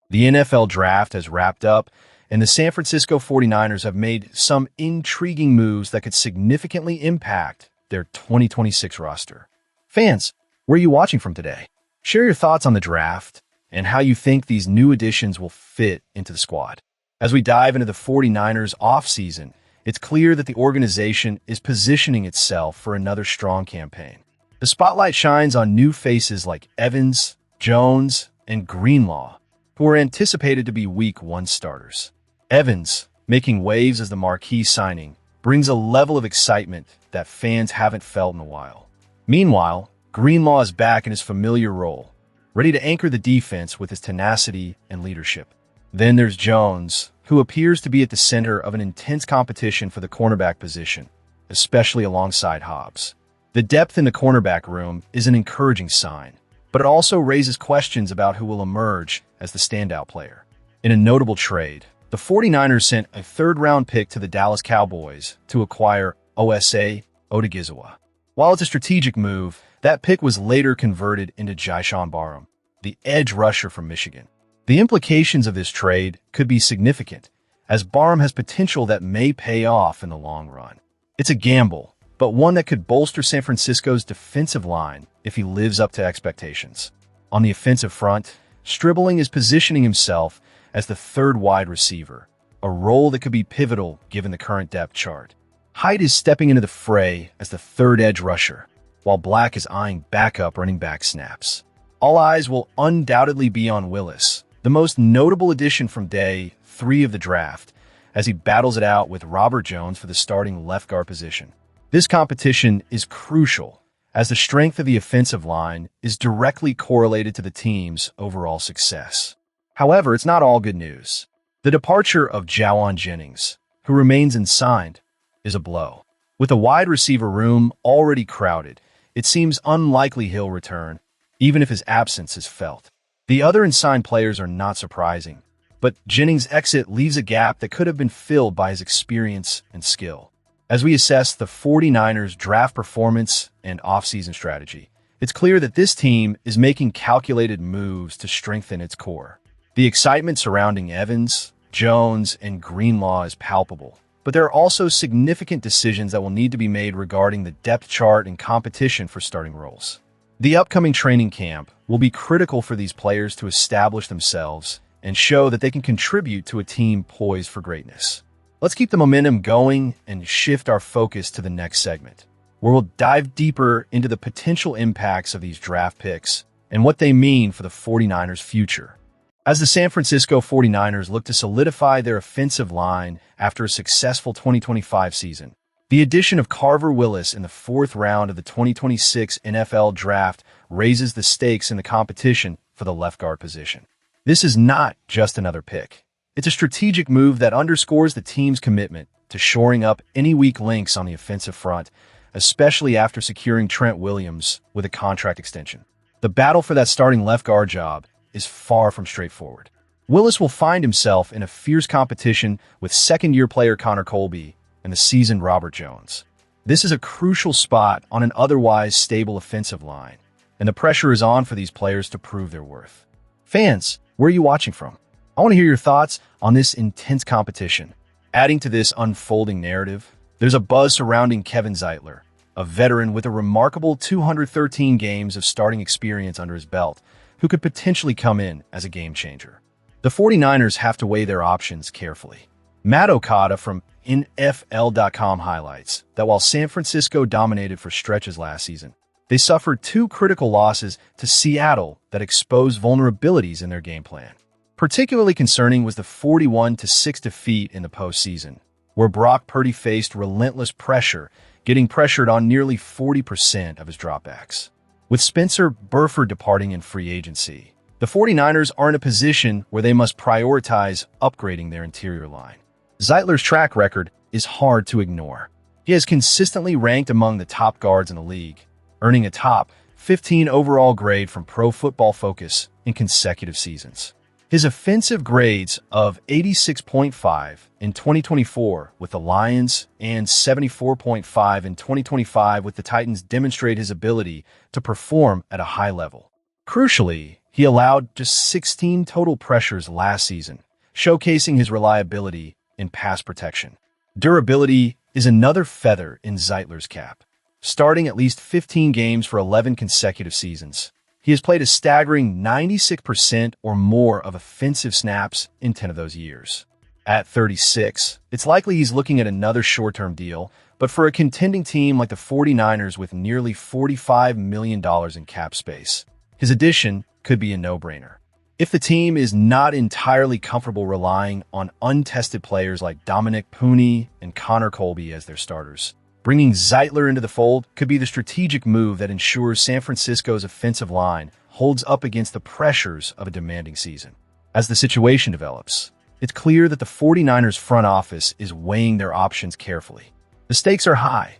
The NFL draft has wrapped up, and the San Francisco 49ers have made some intriguing moves that could significantly impact their 2026 roster. Fans, where are you watching from today? Share your thoughts on the draft and how you think these new additions will fit into the squad. As we dive into the 49ers offseason, it's clear that the organization is positioning itself for another strong campaign. The spotlight shines on new faces like Evans, Jones, and Greenlaw, who are anticipated to be Week 1 starters. Evans, making waves as the marquee signing, brings a level of excitement that fans haven't felt in a while. Meanwhile, Greenlaw is back in his familiar role, ready to anchor the defense with his tenacity and leadership. Then there's Jones, who appears to be at the center of an intense competition for the cornerback position, especially alongside Hobbs. The depth in the cornerback room is an encouraging sign, but it also raises questions about who will emerge as the standout player. In a notable trade, the 49ers sent a third-round pick to the Dallas Cowboys to acquire Osa Odighizuwa. While it's a strategic move, that pick was later converted into Jyshawn Barham, the edge rusher from Michigan. The implications of this trade could be significant, as Barham has potential that may pay off in the long run. It's a gamble, but one that could bolster San Francisco's defensive line if he lives up to expectations. On the offensive front, Stribling is positioning himself as the third wide receiver, a role that could be pivotal given the current depth chart. Hyde is stepping into the fray as the third edge rusher, while Black is eyeing backup running back snaps. All eyes will undoubtedly be on Willis, the most notable addition from day 3 of the draft, as he battles it out with Robert Jones for the starting left guard position. This competition is crucial, as the strength of the offensive line is directly correlated to the team's overall success. However, it's not all good news. The departure of Jauan Jennings, who remains unsigned, is a blow. With the wide receiver room already crowded, it seems unlikely he'll return, even if his absence is felt. The other unsigned players are not surprising, but Jennings' exit leaves a gap that could have been filled by his experience and skill. As we assess the 49ers' draft performance and offseason strategy, it's clear that this team is making calculated moves to strengthen its core. The excitement surrounding Evans, Jones, and Greenlaw is palpable, but there are also significant decisions that will need to be made regarding the depth chart and competition for starting roles. The upcoming training camp will be critical for these players to establish themselves and show that they can contribute to a team poised for greatness. Let's keep the momentum going and shift our focus to the next segment, where we'll dive deeper into the potential impacts of these draft picks and what they mean for the 49ers' future. As the San Francisco 49ers look to solidify their offensive line after a successful 2025 season, the addition of Carver Willis in the 4th round of the 2026 NFL Draft raises the stakes in the competition for the left guard position. This is not just another pick. It's a strategic move that underscores the team's commitment to shoring up any weak links on the offensive front, especially after securing Trent Williams with a contract extension. The battle for that starting left guard job is far from straightforward. Willis will find himself in a fierce competition with second-year player Connor Colby and the seasoned Robert Jones. This is a crucial spot on an otherwise stable offensive line, and the pressure is on for these players to prove their worth. Fans, where are you watching from? I want to hear your thoughts on this intense competition. Adding to this unfolding narrative, there's a buzz surrounding Kevin Zeitler, a veteran with a remarkable 213 games of starting experience under his belt, who could potentially come in as a game changer. The 49ers have to weigh their options carefully. Matt Okada from NFL.com highlights that while San Francisco dominated for stretches last season, they suffered 2 critical losses to Seattle that exposed vulnerabilities in their game plan. Particularly concerning was the 41-6 defeat in the postseason, where Brock Purdy faced relentless pressure, getting pressured on nearly 40% of his dropbacks. With Spencer Burford departing in free agency, the 49ers are in a position where they must prioritize upgrading their interior line. Zeitler's track record is hard to ignore. He has consistently ranked among the top guards in the league, earning a top 15 overall grade from Pro Football Focus in consecutive seasons. His offensive grades of 86.5 in 2024 with the Lions and 74.5 in 2025 with the Titans demonstrate his ability to perform at a high level. Crucially, He allowed just 16 total pressures last season, showcasing his reliability in pass protection. Durability is another feather in Zeitler's cap. Starting at least 15 games for 11 consecutive seasons, he has played a staggering 96% or more of offensive snaps in 10 of those years. At 36, it's likely he's looking at another short-term deal, but for a contending team like the 49ers with nearly $45 million in cap space, his addition could be a no-brainer. If the team is not entirely comfortable relying on untested players like Dominic Pooney and Connor Colby as their starters, bringing Zeitler into the fold could be the strategic move that ensures San Francisco's offensive line holds up against the pressures of a demanding season. As the situation develops, it's clear that the 49ers front office is weighing their options carefully. The stakes are high,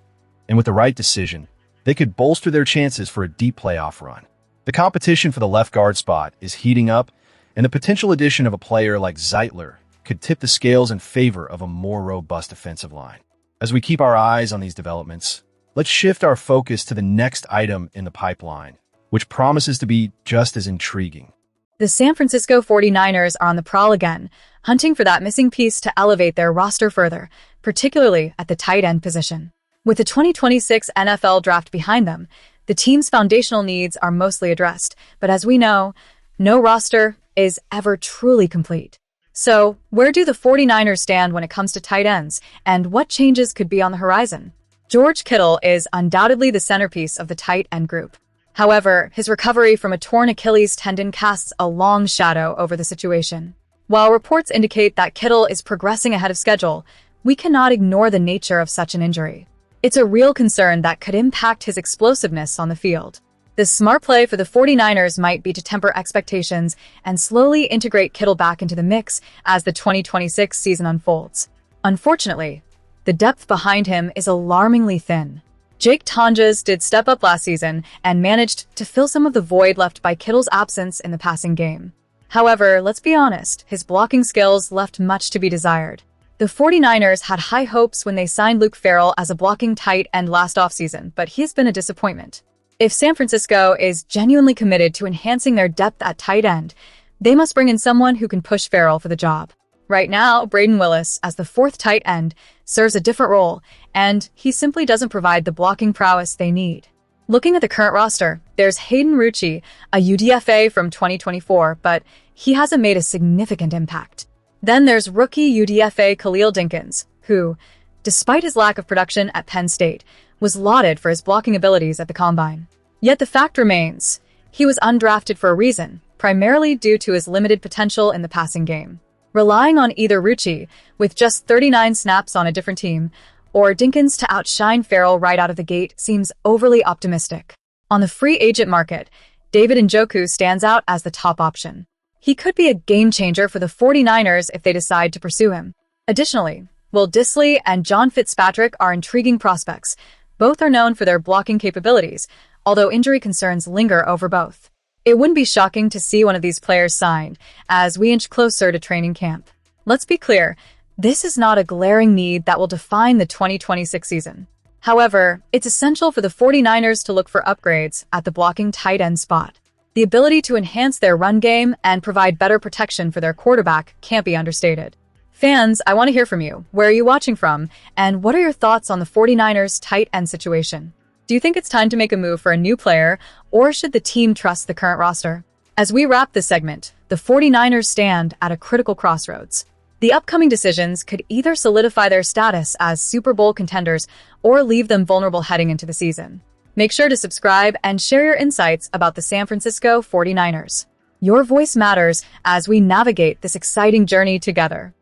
and with the right decision, they could bolster their chances for a deep playoff run. The competition for the left guard spot is heating up, and the potential addition of a player like Zeitler could tip the scales in favor of a more robust offensive line. As we keep our eyes on these developments, let's shift our focus to the next item in the pipeline, which promises to be just as intriguing. The San Francisco 49ers are on the prowl again, hunting for that missing piece to elevate their roster further, particularly at the tight end position. With the 2026 NFL Draft behind them, the team's foundational needs are mostly addressed, but as we know, no roster is ever truly complete. So, where do the 49ers stand when it comes to tight ends, and what changes could be on the horizon? George Kittle is undoubtedly the centerpiece of the tight end group. However, his recovery from a torn Achilles tendon casts a long shadow over the situation. While reports indicate that Kittle is progressing ahead of schedule, we cannot ignore the nature of such an injury. It's a real concern that could impact his explosiveness on the field. The smart play for the 49ers might be to temper expectations and slowly integrate Kittle back into the mix as the 2026 season unfolds. Unfortunately, the depth behind him is alarmingly thin. Jake Tonjes did step up last season and managed to fill some of the void left by Kittle's absence in the passing game. However, let's be honest, his blocking skills left much to be desired. The 49ers had high hopes when they signed Luke Farrell as a blocking tight end last offseason, but he's been a disappointment. If San Francisco is genuinely committed to enhancing their depth at tight end, they must bring in someone who can push Farrell for the job. Right now, Braden Willis, as the fourth tight end, serves a different role, and he simply doesn't provide the blocking prowess they need. Looking at the current roster, there's Hayden Rucci, a UDFA from 2024, but he hasn't made a significant impact. Then there's rookie UDFA Khalil Dinkins, who, despite his lack of production at Penn State, was lauded for his blocking abilities at the Combine. Yet the fact remains, he was undrafted for a reason, primarily due to his limited potential in the passing game. Relying on either Rucci, with just 39 snaps on a different team, or Dinkins to outshine Farrell right out of the gate seems overly optimistic. On the free agent market, David Njoku stands out as the top option. He could be a game-changer for the 49ers if they decide to pursue him. Additionally, Will Dissly and John Fitzpatrick are intriguing prospects. Both are known for their blocking capabilities, although injury concerns linger over both. It wouldn't be shocking to see one of these players signed as we inch closer to training camp. Let's be clear, this is not a glaring need that will define the 2026 season. However, it's essential for the 49ers to look for upgrades at the blocking tight end spot. The ability to enhance their run game and provide better protection for their quarterback can't be understated. Fans, I want to hear from you. Where are you watching from? And what are your thoughts on the 49ers tight end situation? Do you think it's time to make a move for a new player, or should the team trust the current roster? As we wrap this segment, the 49ers stand at a critical crossroads. The upcoming decisions could either solidify their status as Super Bowl contenders or leave them vulnerable heading into the season. Make sure to subscribe and share your insights about the San Francisco 49ers. Your voice matters as we navigate this exciting journey together.